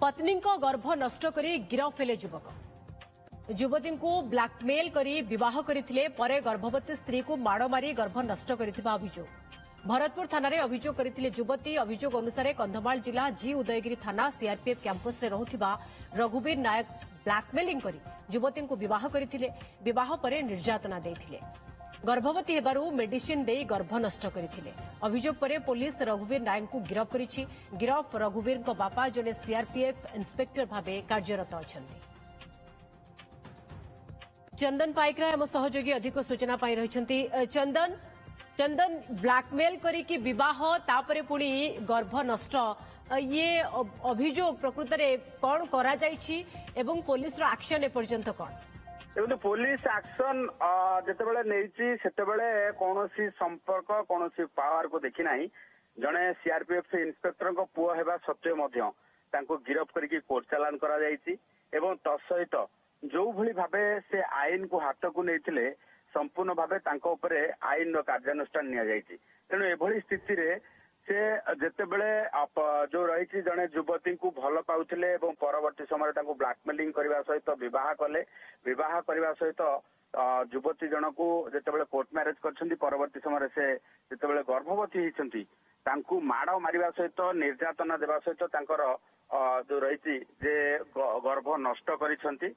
पत्नी गर्भ नष्ट करी गिरफ हेले युवक युवती को ब्लैकमेल करी विवाह करथिले परे गर्भवती स्त्री को माड़ मारी गर्भ नष्ट करिथिबा अभियोग भरतपुर थाना रे अभियोग करथिले युवती अभियोग अनुसार कंधमाल जिला जी उदयगिरी थाना सीआरपीएफ कैंपस रे रहुथिबा रघुवीर नायक ब्लैकमेलिंग करी युवती को विवाह करथिले विवाह परे निर्यातना देथिले गर्भवती हेबारु मेडिसिन देई गर्भ नष्ट करथिले अभियोग परे पुलिस रघुवीर नायक को गिरफ करिछि गिरफ रघुवीर को बापा जने सीआरपीएफ इंस्पेक्टर भाबे कार्यरत अछंती चंदन पाइकरा एवं सहयोगी अधिक सूचना पाई रहिछंती चंदन चंदन ब्लैकमेल करी कि विवाह तापरे पुणी गर्भ नष्ट ये अभियोग प्रकृत रे कोन करा जाईछि एवं पुलिस रो एक्शन ए पर्यंत कोन देखो पुलिस एक्शन जितेबाला नहीं सेतेबाला कौन संपर्क कौन पावर को देखी ना जड़े सीआरपीएफ इन्स्पेक्टर पुओ हेबा सत्वे मध्य तांको गिरफ करके कोर्ट चालान करा जायछि एवं तत्सहित जो भली भाबे से आईन को हाथ को नहीं संपूर्ण भाबे तांको उपरे आईन रो कार्यानुष्ठान निया जायछि तेणु एभली स्थिति रे से जेतेबेले जो रही जड़े युवती को भल पाउथिले एवं परवर्ती समय तांको ब्लैकमेलिंग करबा सहित विवाह कले विवाह करबा सहित युवती जन को जेतेबेले कोर्ट मैरेज करछंती परवर्ती समय से जेतेबेले गर्भवती होइछंती तांको माड़ मारिबा सहित निर्यातना देबा सहित तांकर जो रही जे गर्भ नष्ट करिछंती।